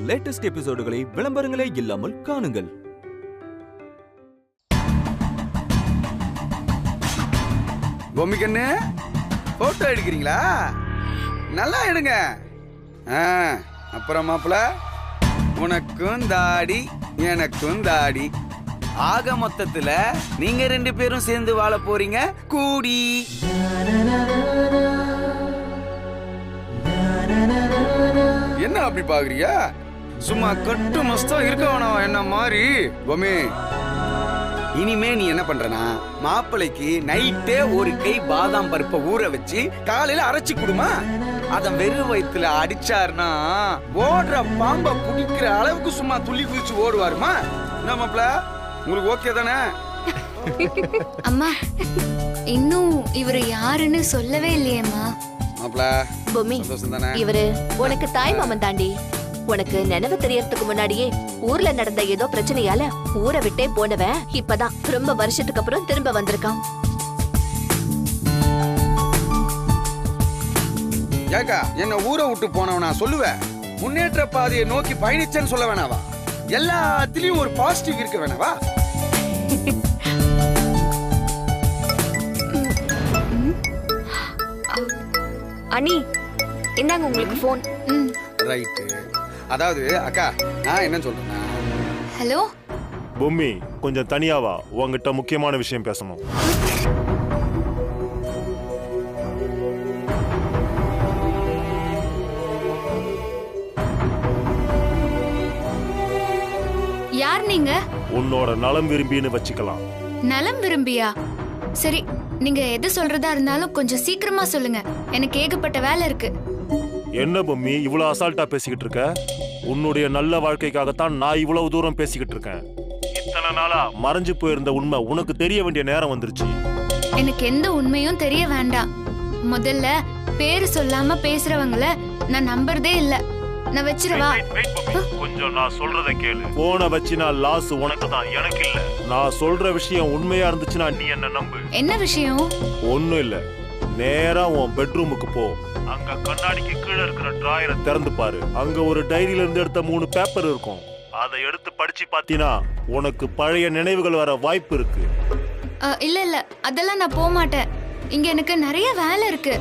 Latest எபிசோடுகளை விளம்பரங்களே இல்லாமல் காணுங்கள். பொம்மிக்கண்ணு photo எடுக்கிறீங்களா? நல்லா எடுங்க. அப்புறம் மாப்பிள, உனக்கும் தாடி எனக்கும் தாடி, ஆக மொத்தத்துல நீங்க 2 பேரும் சேர்ந்து வாழ போறீங்க கூடி. என்ன அப்படி பாக்குறியா? சும்மா கட்டு மஸ்தா இருக்க வேணாம் என்ன மாதிரி. பொம்மி, இனிமே நீ என்ன பண்றனா, மாப்பிளைக்கு நைட்டே ஒரு கை பாதாம் பருப்பை ஊற வச்சு காலையில அரைச்சு கொடுமா. அத வெறும் வயிற்றுல அடிச்சாருன்னா ஓடுற பாம்பை குடிக்கிற அளவுக்கு சும்மா துள்ளி குதிச்சு ஓடுவாருமா. என்ன மாப்பிள, உங்களுக்கு ஓகே தானே? அம்மா, இன்னும் இவரு யாருன்னு சொல்லவே இல்லையேம்மா. மாப்பிள, பொம்மி, இவரு உனக்கு தாய் மாமன் தாண்டி. உனக்கு நினைவு தெரியறதுக்கு முன்னாடியே ஊர்ல நடந்த ஏதோ பிரச்சனையால ஊரை விட்டே போனவன் இப்பதான் ரொம்ப வருஷத்துக்கு அப்புறம் திரும்ப வந்திருக்கான். ஏக்கா, என்ன ஊரை விட்டு போனவனா சொல்லுவேன். முன்னேற்ற பாதையை நோக்கி பயணிச்சேன்னு சொல்ல வேணாவா? எல்லாத்திலயும் ஒரு பாசிட்டிவ் இருக்க வேணாவா? அண்ணி, இந்தாங்க உங்களுக்கு போன். ரைட்டு. அதாவது அக்கா, நான் என்ன சொல்றேன்னா, ஹலோ பொம்மி, கொஞ்சம் தனியாவா, உங்ககிட்ட முக்கியமான விஷயம் பேசணும். யார் நீங்க? உன்னோட நலம் விரும்பின்னு வச்சுக்கலாம். நலம் விரும்பியா? சரி, நீங்க எது சொல்றதா இருந்தாலும் கொஞ்சம் சீக்கிரமா சொல்லுங்க. எனக்கு ஏகப்பட்ட வேலை இருக்கு. என்ன பொம்மி, இவ்வளவு அசால்ட்டா பேசிக்கிட்டு இருக்க? உன்னுடைய நல்ல வாழ்க்கைக்காகத்தான் நான் இவ்வளவு தூரம் பேசிக்கிட்டு இருக்கேன். இத்தனை நாளா மறைஞ்சு போயிருந்த உண்மை உனக்கு தெரிய வேண்டிய நேரம் வந்துருச்சு. எனக்கு எந்த உண்மையும் தெரிய வேண்டாம். முதல்ல பேரு சொல்லாம பேசுறவங்கள நான் நம்புறதே இல்ல. நான் வச்சிரவா? கொஞ்சம் நான் சொல்றத கேளு. போனை வச்சினா லாஸ் உனக்கு தான், எனக்கு இல்ல. நான் சொல்ற விஷயம் உண்மையா இருந்துச்சுன்னா நீ என்ன நம்பு. என்ன விஷயம்? ஒண்ணும் இல்ல, நேரா உன் பெட்ரூமுக்கு போ. அங்க கண்ணாடிக்கு கீழே இருக்கிற டிராயரை திறந்து பாரு. அங்க ஒரு டைரியில இருந்து எடுத்த 3 பேப்பர் இருக்கும். அதை எடுத்து படிச்சு பாத்தீனா உனக்கு பழைய நினைவுகள் வர வாய்ப்பு இருக்கு. இல்ல இல்ல, அதெல்லாம் நான் போக மாட்டேன். இங்க எனக்கு நிறைய வேலை இருக்கு.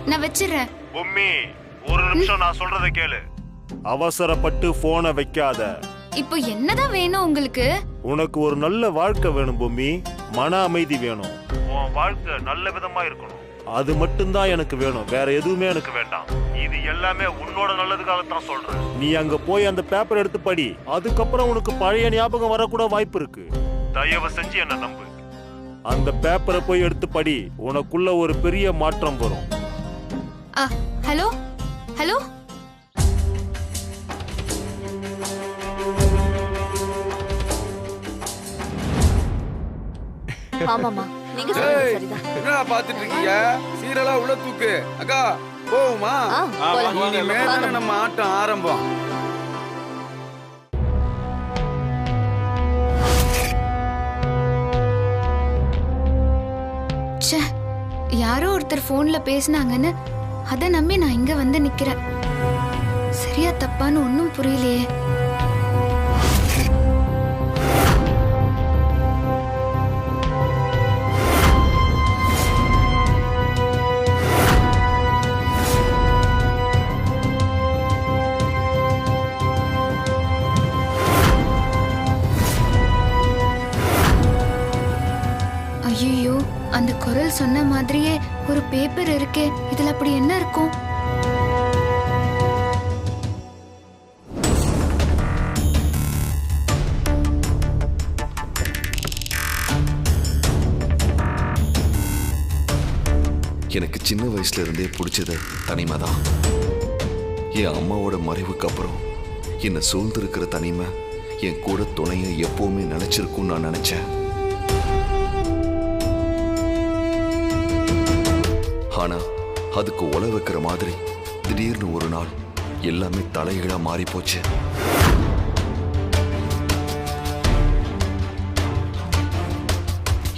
நான் வச்சிடுறேன். பொம்மி, ஒரு நிமிஷம் நான் சொல்றத கேளு. அவசரப்பட்டு போனை வைக்காத. இப்போ என்னதான் வேணும் உங்களுக்கு? உனக்கு ஒரு நல்ல வாழ்க்கை வேணும் பொம்மி. மன அமைதி வேணும். உன் வாழ்க்கை நல்ல விதமா இருக்கணும். அது மட்டும்தான் எனக்கு வேணும், வேற எதுவுமே எனக்கு வேண்டாம். இது எல்லாமே உன்னோட நல்லதுக்காகத்தான் சொல்றேன். நீ அங்க போய் அந்த பேப்பர் எடுத்து படி. அதுக்கப்புறம் உனக்கு பழைய ஞாபகம் வரக்கூட வாய்ப்பு இருக்கு. தயவு செஞ்சு என்ன நம்பு. அந்த பேப்பரை போய் எடுத்து படி. உனக்குள்ள ஒரு பெரிய மாற்றம் வரும். ஹலோ ஹலோ, ஆமாமா, நீங்க சொல்றது சரிதான். என்னடா பாத்துட்டு இருக்கீங்க? சீரலா உள்ள தூக்கு. அக்கா, போவுமா? இனிமே தானே நம்ம ஆட்டம் ஆரம்பம். யாரோ ஒருத்தர் போன்ல பேசினாங்கன்னு அதை நம்பி நான் இங்க வந்து நிக்கிறேன். சரியா தப்பான்னு ஒன்னும் புரியலையே. ஐயோ, அந்த குரல் சொன்ன மாதிரியே ஒரு பேப்பர் இருக்கே. இதுல அப்படி என்ன இருக்கும்? எனக்கு சின்ன வயசுல இருந்தே பிடிச்சது தனிமை தான். என் அம்மாவோட மறைவுக்கு அப்புறம் என்னை சூழ்ந்திருக்கிற தனிமை என் கூட துணைய எப்பவுமே நினைச்சிருக்கும் நான் நினைச்சேன். ஆனா அதுக்கு உல வைக்கிற மாதிரி திடீர்னு ஒரு நாள் எல்லாமே தலைகீழா மாறி போச்சு.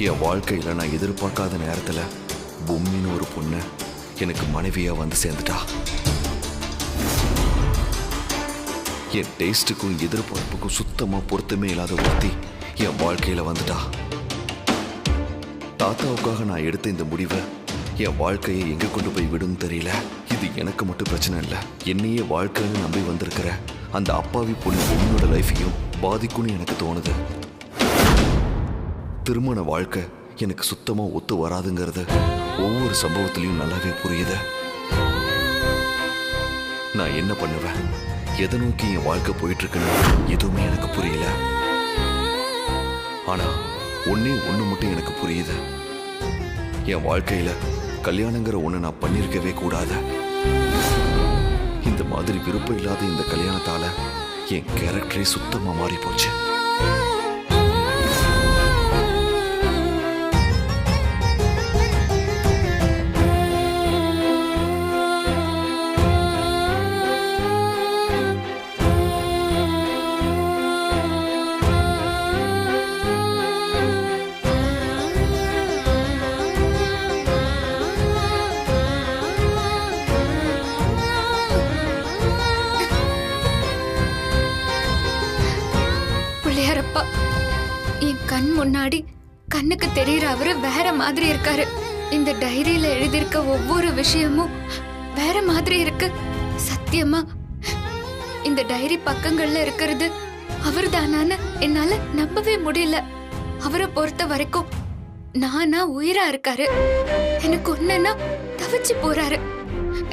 என் வாழ்க்கையில நான் எதிர்பார்க்காத நேரத்துல பொம்மின்னு ஒரு பொண்ணு எனக்கு மனைவியா வந்து சேர்ந்துட்டா. என் டேஸ்ட்டுக்கும் எதிர்பார்ப்புக்கும் சுத்தமா பொருத்தமே இல்லாத ஒருத்தி என் வாழ்க்கையில வந்துட்டா. தாத்தாவுக்காக நான் எடுத்த இந்த முடிவை என் வாழ்க்கையை எங்க கொண்டு போய் விடும் தெரியல. இது எனக்கு மட்டும் பிரச்சனை இல்லை, என்னையே வாழ்க்கைன்னு நம்பி வந்திருக்கிற அந்த அப்பாவி பொண்ணு பொண்ணோட லைஃபையும் பாதிக்கும்னு எனக்கு தோணுது. திருமண வாழ்க்கை எனக்கு சுத்தமா ஒத்து வராதுங்கிறது ஒவ்வொரு சம்பவத்திலையும் நல்லாவே புரியுது. நான் என்ன பண்ணுவேன், எதை நோக்கி என் வாழ்க்கை போயிட்டு இருக்குன்னு எதுவுமே எனக்கு புரியல. ஆனா ஒண்ணு மட்டும் எனக்கு புரியுது, என் வாழ்க்கையில கல்யாணங்கிற ஒண்ணு நான் பண்ணிருக்கவே கூடாது. இந்த மாதிரி விருப்பம் இல்லாத இந்த கல்யாணத்தால என் கேரக்டரே சுத்தமா மாறி போச்சு. பிள்ளையாரப்பா, என் கண் முன்னாடி கண்ணுக்கு தெரியற அவரு வேற மாதிரி இருக்காரு. இந்த டைரியில எழுதியிருக்க ஒவ்வொரு விஷயமும் வேற மாதிரி இருக்கு. சத்தியமா இந்த டைரி பக்கங்கள்ல இருக்கிறது அவர் தானான்னு என்னால நம்பவே முடியல. அவரை பொறுத்த வரைக்கும் நானா உயிரா இருக்காரு. எனக்கு ஒண்ணுன்னா தவிச்சு போறாரு.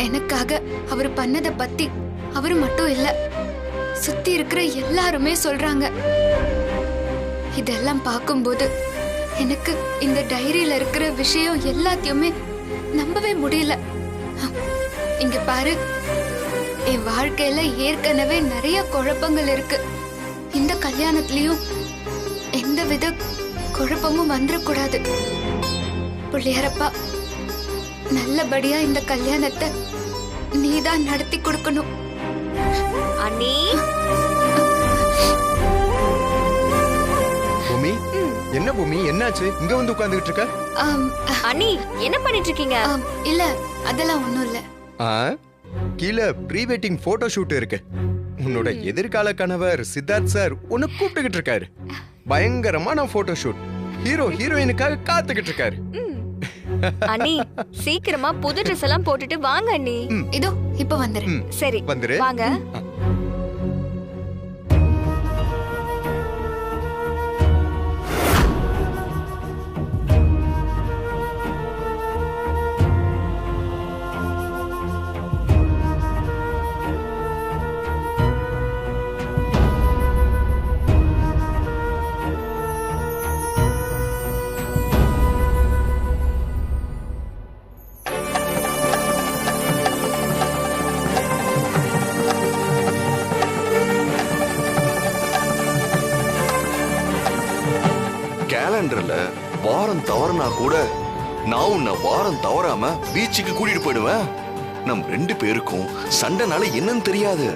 எனக்காக அவர் பண்ணத பத்தி அவரு மட்டும் இல்ல, சுத்தி இருக்கிற எல்லாருமே சொல்றாங்க. இதெல்லாம் பார்க்கும்போது எனக்கு இந்த டைரியில இருக்கிற விஷயம் எல்லாத்தையுமே நம்பவே முடியல. இங்க பாரு, என் வாழ்க்கையில ஏற்கனவே நிறைய குழப்பங்கள் இருக்கு. இந்த கல்யாணத்திலயும் எந்தவித குழப்பமும் வந்துடக்கூடாது. பிள்ளையாரப்பா, நல்லபடியா இந்த கல்யாணத்தை நீதான் நடத்தி கொடுக்கணும். அண்ணி, பூமி, என்ன பூமி, என்னாச்சு இங்க வந்து உட்கார்ந்துகிட்டு இருக்க? அண்ணி என்ன பண்ணிட்டு இருக்கீங்க? இல்ல, அதெல்லாம் ஒண்ணும் இல்ல. கீழே ப்ரீ வெட்டிங் போட்டோ ஷூட் இருக்கு. உன்னோட எதிர்கால கணவர் சித்தார்த் சார் உன்னை கூப்பிட்டுக்கிட்டு இருக்காரு. பயங்கரமான போட்டோ ஷூட். ஹீரோ ஹீரோயினுக்காக காத்துக்கிட்டு இருக்காரு. அண்ணி, சீக்கிரமா புது ட்ரெஸ் எல்லாம் போட்டுட்டு வாங்க அண்ணி. இதோ இப்ப வந்துரு. சரி வந்துரு. வாங்க. கேலண்டர்ல வாரம் தவறுனா கூட நான் உன்னை வாரம் தவறாம பீச்சுக்கு கூட்டிட்டு போயிடுவேன். நம் 2 பேருக்கும் சண்டைனால என்னன்னு தெரியாது.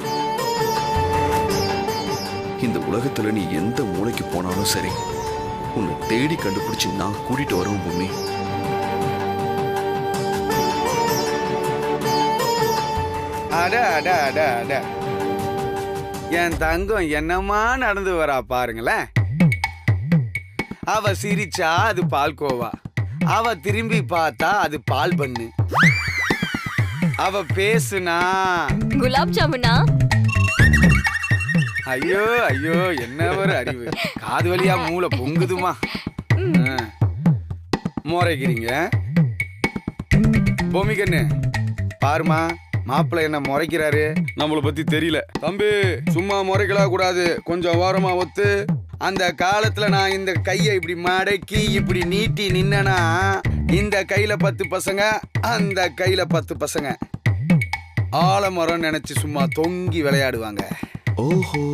இந்த உலகத்துல நீ எந்த மூளைக்கு போனாலும் சரி, உன்னை தேடி கண்டுபிடிச்சு நான் கூட்டிட்டு வருவேன் பூமி. அட அட அட அட, என் தங்கம் என்னமா நடந்து வரா பாருங்களேன். அவ சிரிச்சா அது பால்கோவா, அவ திரும்பி பார்த்தா அது பால் பண்ணு, அவ பேசுனா குலாப் ஜாமுனா. ஐயோ ஐயோ, என்ன ஒரு அறிவு, காது வழியா மூளை பொங்குதுமா. முறைக்கிறீங்க பூமிகண்ணு, பாருமா மாப்பிள்ளை என்ன முறைக்கிறாரு. நம்மளை பத்தி தெரியல தம்பி, சும்மா முறைக்கலாம் கூடாது, கொஞ்சம் ஓரமா ஒத்து. அந்த காலத்துல நான் இந்த கையை இப்படி மடக்கி இப்படி நீட்டி நின்னா, இந்த கையில 10 பசங்க, அந்த கையில 10 பசங்க ஆலமரம் நினைச்சு சும்மா தொங்கி விளையாடுவாங்க. ஓஹோ,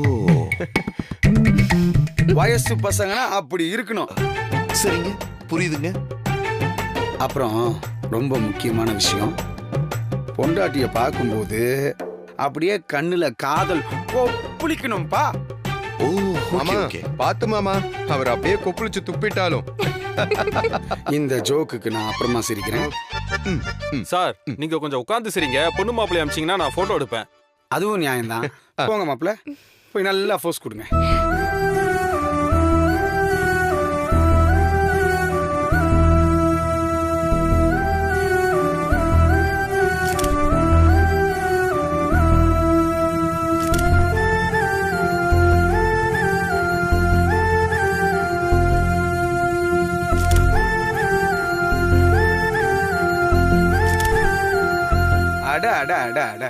வயசு பசங்கன்னா அப்படி இருக்கணும். சரிங்க, புரியுதுங்க. அப்புறம் ரொம்ப முக்கியமான விஷயம், பொண்டாட்டிய பார்க்கும்போது அப்படியே கண்ணுல காதல் கொப்பளிக்கணும்பா. ஓ, மாமா, ஓகே. பாத்து மாமா, அவர் அப்படியே கொப்பளிச்சு துப்பிட்டாலும். இந்த ஜோக்குக்கு நான் அப்புறமா சிரிக்கிறேன். சார், நீங்க கொஞ்சம் உட்கார்ந்து சரிங்க. பொண்ணு மாப்பிள்ளை அமிச்சிங்கன்னா நான் போட்டோ எடுப்பேன். அதுவும் நியாயம்தான். போங்க மாப்பிள்ள, போய் நல்லா ஃபோர்ஸ் கொடுங்க. அட அட அட அட,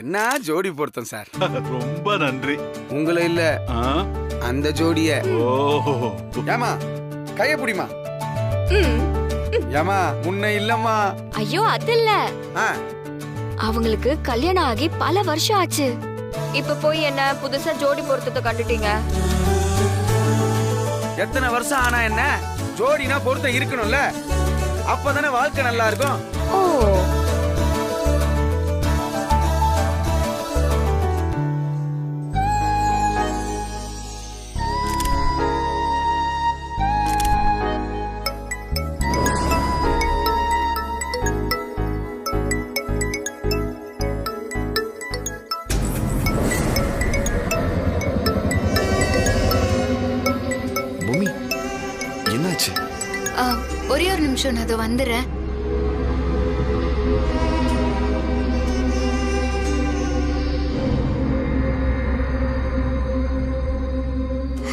என்ன ஜோடி பொருத்தம் சார். ரொம்ப நன்றி. உங்களை இல்ல, அந்த ஜோடிய. ஏமா கைய புடிமா. ஏமா முன்ன இல்லம்மா. ஐயோ அது இல்ல, அவங்களுக்கு கல்யாணம் ஆகி பல வருஷம் ஆச்சு. இப்ப போய் என்ன புதுசா ஜோடி பொருத்தத்தை கண்டுட்டீங்க? எத்தனை வருஷம் ஆனா என்ன, ஜோடினா பொருத்தம் இருக்கணும்ல, அப்பதானே வாழ்க்கை நல்லா இருக்கும். ஓ, பூமி என்னாச்சு? ஒரே ஒரு நிமிஷம், நான் அதை வந்துடுறேன்.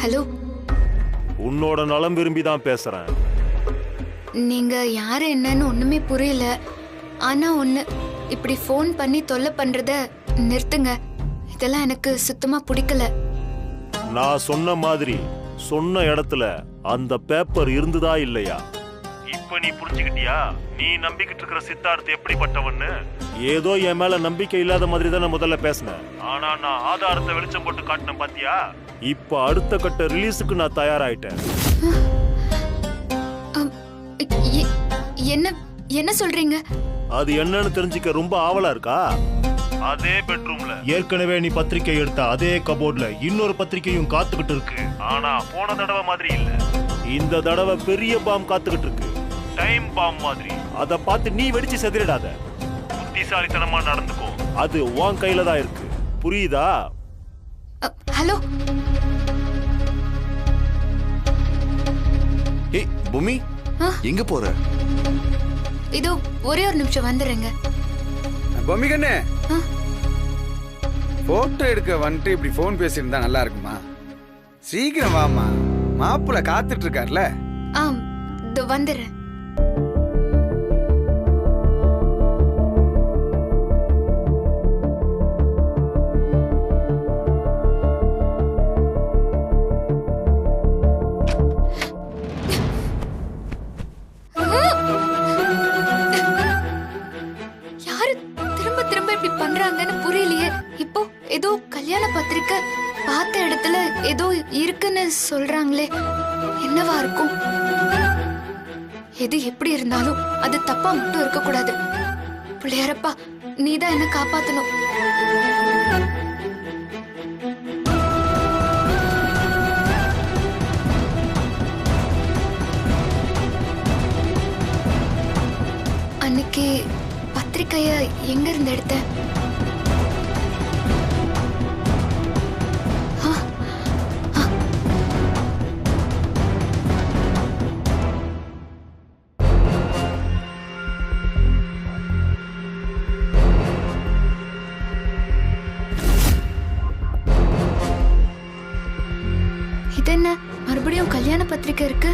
ஹலோ, உன்னோட நலம் விரும்பி தான் பேசுறேன். நீங்க யாரு என்னன்னு ஒண்ணுமே புரியல. ஆனா ஒண்ணு, இப்படி ஃபோன் பண்ணி தொல்லை பண்றத நிறுத்துங்க. இதெல்லாம் எனக்கு சுத்தமா பிடிக்கல. நான் சொன்ன மாதிரி சொன்ன இடத்துல அந்த பேப்பர் இருந்துதா இல்லையா? இப்ப நீ புரிஞ்சுக்கிட்டியா நீ நம்பிக்கிட்டு இருக்கிற சித்தார்த் எப்படிப்பட்டவன்னு? ஏதோ என் மேல நம்பிக்கை இல்லாத மாதிரி தான் நான் முதல்ல பேசினேன். ஆனா நான் ஆதாரத்தை வெளிச்சம் போட்டு காட்டினேன் பாத்தியா? இப்ப அடுத்த கட்ட ரிலீஸுக்கு நான் தயாராயிட்டேன். என்ன என்ன சொல்றீங்க? அது என்னன்னு தெரிஞ்சுக்க ரொம்ப ஆவலா இருக்கா? அதே பெட்ரூம்ல ஏற்கனவே நீ பத்திரிக்கை எடுத்த அதே கபோர்ட்ல இன்னொரு பத்திரிக்கையும் காத்துக்கிட்டு இருக்கு. ஆனா போன தடவை மாதிரி இல்ல, இந்த தடவை பெரிய பாம் காத்துக்கிட்டு இருக்கு. டைம் பாம் மாதிரி. அத பார்த்து நீ வெடிச்சு செதிரிடாத. புத்திசாலித்தனமா நடந்துக்கோ. அது உன் கையில தான் இருக்கு. புரியுதா? ஹலோ. ஏய் பூமி, எங்க போற? இதோ ஒரே ஒரு நிமிஷம் வந்துடுறேங்க. பொம்மி கண்ணு, போட்டோ எடுக்க வந்துட்டு இப்படி போன் பேசியிருந்தா நல்லா இருக்குமா? சீக்கிரம் வாமா, மாப்பிள்ள காத்துட்டு இருக்கார்ல. இதோ வந்துடுறேன். ஏதோ கல்யாண பத்திரிக்கை பார்த்த இடத்துல ஏதோ இருக்குன்னு சொல்றாங்களே, என்னவா இருக்கும்? எது எப்படி இருந்தாலும் அது தப்பா மட்டும் இருக்க கூடாது. பிள்ளையாரப்பா, நீதான் என்ன காப்பாத்தணும். அன்னைக்கு பத்திரிக்கைய எங்க இருந்து எடுத்தேன்? இதென்ன, மறுபடியும் கல்யாண பத்திரிக்கை இருக்கு?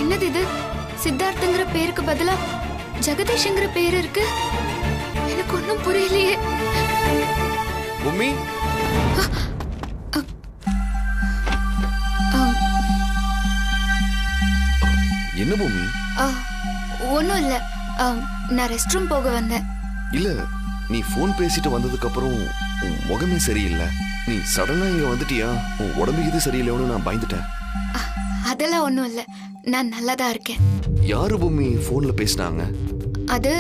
என்னது இது? சித்தார்த்தங்கிற பேருக்கு பதிலா ஜெகதீஷ்ங்கிற பேர் இருக்கு. எனக்கு ஒண்ணும் புரியலையே. பூமி, என்ன பூமி? ஒண்ணும் இல்ல, நான் ரெஸ்ட் ரூம் போக வந்தேன். இல்ல, நீ போன் பேசிட்டு வந்ததுக்கு அப்புறம் உன் முகமே சரியில்லை. நீ சடனா இங்க வந்துட்டியா? உன் உடம்பு இது சரியில்லைன்னு நான் பயந்துட்டேன். அதெல்லாம் ஒண்ணும் இல்ல, நான் நல்லாதான் இருக்கேன். யாரு பொம்மி போன்ல பேசினாங்க? அது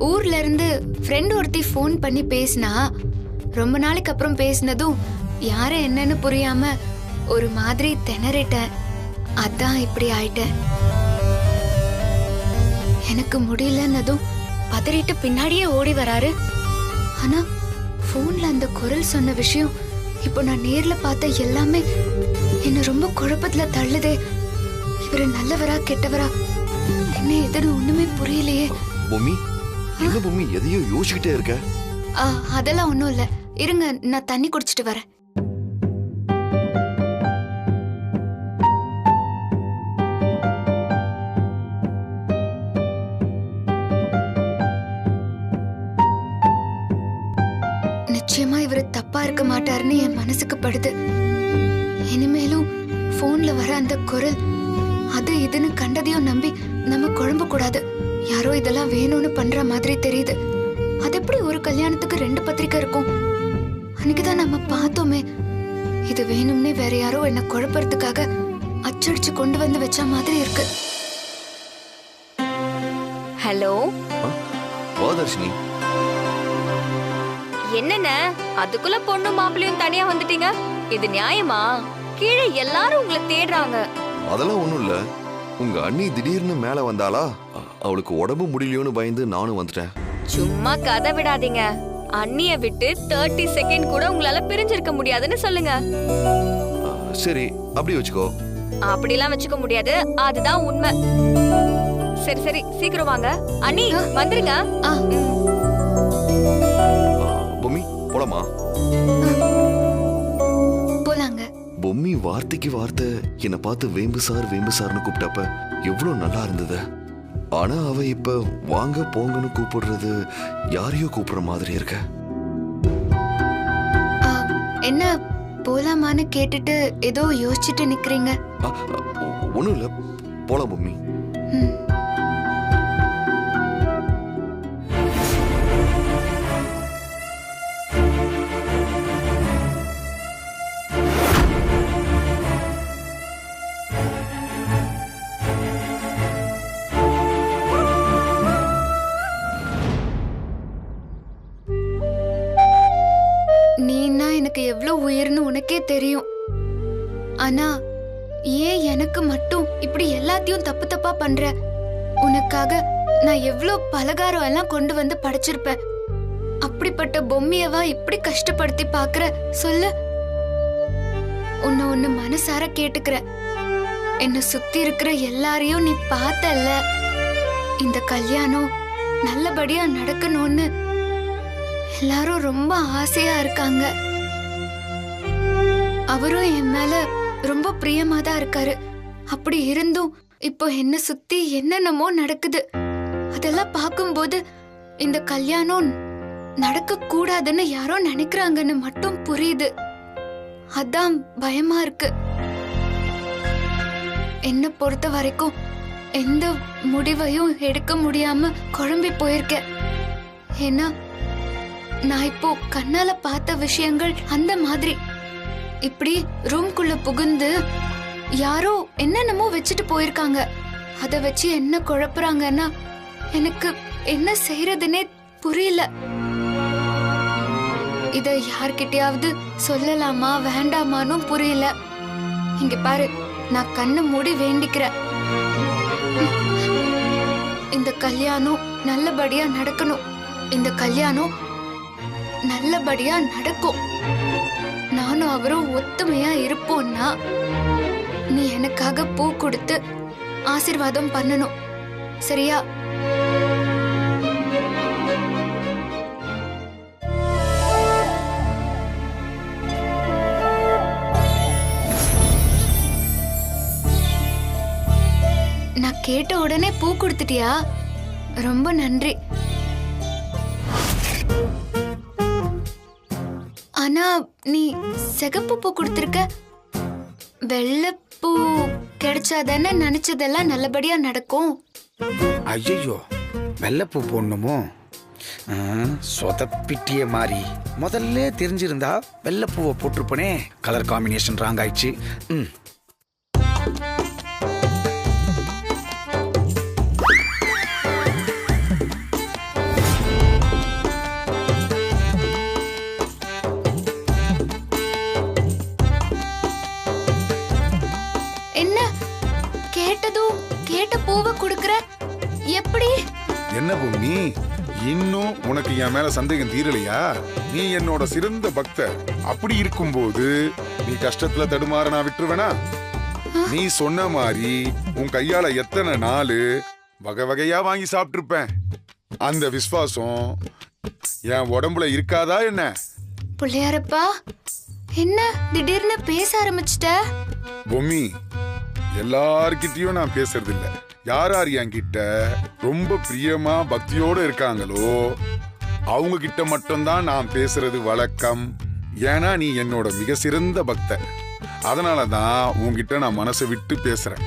ஊர்ல இருந்து ஃப்ரெண்ட் ஒருத்தி ஃபோன் பண்ணி பேசினா. ரொம்ப நாளைக்கு அப்புறம் பேசினதும் யார என்னன்னு புரியாம ஒரு மாதிரி திணறிட்டேன். அதான் இப்படி ஆயிட்டேன். எனக்கு முடியலன்னதும் பதறிட்டு பின்னாடியே ஓடி வராரு. ஆனா போன்ல அந்த குரல் சொன்ன விஷயம் இப்போ நான் நேர்ல பார்த்த எல்லாமே என்ன ரொம்ப குழப்பத்துல தள்ளுதே. இவரு நல்லவரா கெட்டவரா என்ன எதுன்னு ஒண்ணுமே புரியலையே. பொம்மி, என்ன பொம்மி எதையோ யோசிச்சுக்கிட்டே இருக்க? அதெல்லாம் ஒண்ணும் இல்ல, இருங்க நான் தண்ணி குடிச்சிட்டு வரேன். நிச்சயமா இவரு தப்பா இருக்க மாட்டாருன்னு என் மனசுக்கு படுது. இனிமேலும் போன்ல வர அந்த குரல் அது இதுன்னு கண்டதையும் நம்பி நம்ம குழம்ப கூடாது. யாரோ இதெல்லாம் வேணும்னு பண்ற மாதிரி தெரியுது. அது எப்படி ஒரு கல்யாணத்துக்கு 2 பத்திரிக்கை இருக்கும்? அன்னைக்குதான் நம்ம பார்த்தோமே. இது வேணும்னே வேற யாரோ என்ன குழப்பறதுக்காக அச்சடிச்சு கொண்டு வந்து வச்ச மாதிரி இருக்கு. ஹலோ வாதர்ஷினி, என்னண்ணே அதுக்குள்ள பொண்ணு மாப்பிள்ளையும் தனியா வந்துட்டீங்க? இது நியாயமா? கீழே எல்லாரும் உங்களை தேடுறாங்க. அதெல்லாம் ஒண்ணும் இல்ல. உங்க அண்ணி திடீர்னு மேல வந்தாளா, அவளுக்கு உடம்பு முடியலையோன்னு பயந்து நானும் வந்துட்டேன். சும்மா கதை விடாதீங்க. அண்ணிய விட்டு 30 செகண்ட் கூட உங்களால பிரிஞ்சிருக்க முடியாதுன்னு சொல்லுங்க. சரி, அப்படி வச்சுக்கோ. அப்படிலாம் வச்சுக்க முடியாது, அதுதான் உண்மை. சரி சரி, சீக்கிரம் வாங்க. அண்ணி வந்துருங்க. பொம்மி போலாமா? போலாங்க. பொம்மி வார்த்தைக்கு வார்த்தை என்ன பார்த்து வேம்பு சார்னு கூப்பிட்டப்ப எவ்வளவு நல்லா இருந்தது. ஆனா அவ இப்ப வாங்க போங்கன்னு கூப்பிடுறது யாரையோ கூப்பிடுற மாதிரி இருக்க. என்ன போலாமான்னு கேட்டுட்டு ஏதோ யோசிச்சுட்டு நிக்கிறீங்க? ஒண்ணும் இல்ல, போலாம் பொம்மி. எனக்கு எவ்வளவு உயர்னு உனக்கே தெரியும். ஆனா ஏன் எனக்கு மட்டும் இப்படி எல்லாத்தையும் தப்பு தப்பா பண்ற? உனக்காக நான் எவ்வளவு பலகாரம் எல்லாம் கொண்டு வந்து படைச்சிருப்பேன். அப்படிப்பட்ட பொம்மையவா இப்படி கஷ்டப்படுத்தி பாக்குற? சொல்லு. உன்னை மனசார கேட்டுக்கிற. என்ன சுத்தி இருக்கிற எல்லாரையும் நீ பார்த்தல்ல. இந்த கல்யாணம் நல்லபடியா நடக்கணும்னு எல்லாரும் ரொம்ப ஆசையா இருக்காங்க. அவரும் என் மேல ரொம்ப பிரியமா தான் இருக்காரு. அப்படி இருந்தும் இப்போ என்ன சுத்தி என்னென்னமோ நடக்குது. அதெல்லாம் பார்க்கும்போது இந்த கல்யாணம் நடக்க கூடாதுன்னு யாரோ நினைக்கிறாங்கன்னு மட்டும் புரியுது. அதான் பயமா இருக்கு. என்ன பொறுத்த வரைக்கும் எந்த முடிவையும் எடுக்க முடியாம குழம்பி போயிருக்கேன். ஏன்னா நான் இப்போ கண்ணால பார்த்த விஷயங்கள் அந்த மாதிரி. இப்படி ரூம்குள்ள புகுந்து யாரோ என்னென்னமோ வச்சுட்டு போயிருக்காங்க. அத வச்சு என்ன குழப்புறாங்கன்னா எனக்கு என்ன செய்யறதுன்னே புரியல. இத யார்கிட்டயாவது சொல்லலாமா வேண்டாமான்னு புரியல. இங்க பாரு, நான் கண்ணு மூடி வேண்டிக்கிறேன். இந்த கல்யாணம் நல்லபடியா நடக்கணும். இந்த கல்யாணம் நல்லபடியா நடக்கும். நானும் அவரும் ஒத்துமையா இருப்போம்னா நீ எனக்காக பூ கொடுத்து ஆசீர்வாதம் பண்ணணும். சரியா? நான் கேட்ட உடனே பூ கொடுத்துட்டியா? ரொம்ப நன்றி. ஆனா நீ சிகப்பு பூ கொடுத்திருக்க. வெள்ளைப்பூ கிடைச்சாதானே நினைச்சதெல்லாம் நல்லபடியா நடக்கும். ஐயோ, வெள்ளைப்பூ போடணுமோ? சொதப்பிட்டிய மாதிரி. முதல்ல தெரிஞ்சிருந்தா வெள்ளைப்பூவை போட்டிருப்பனே. கலர் காம்பினேஷன் ராங் ஆயிடுச்சு. கேட்ட பூவை கொடுக்கற எப்படி? என்ன பூமி, இன்னும் உனக்கு என் மேல சந்தேகம் தீரலையா? நீ என்னோட சிறந்த பக்தர். அப்படி இருக்கும்போது நீ கஷ்டத்துல தடுமாற நான் விட்டுருவேனா? நீ சொன்ன மாதிரி உன் கையால எத்தனை நாள் வகை வகையா வாங்கி சாப்பிட்டிருப்பேன். அந்த விசுவாசம் என் உடம்புல இருக்காதா என்ன? பிள்ளையாரப்பா, என்ன திடீர்னு பேச ஆரம்பிச்சிட்ட? பொம்மி, எல்லார்கிட்டயும் நான் பேசுறது இல்ல. யார் யார் என்கிட்ட ரொம்ப பிரியமா பக்தியோட இருக்காங்களோ அவங்க கிட்ட மட்டும்தான் நான் பேசுறது வழக்கம். ஏன்னா நீ என்னோட மிக சிறந்த பக்தர். அதனாலதான் உன்கிட்ட நான் மனசை விட்டு பேசுறேன்.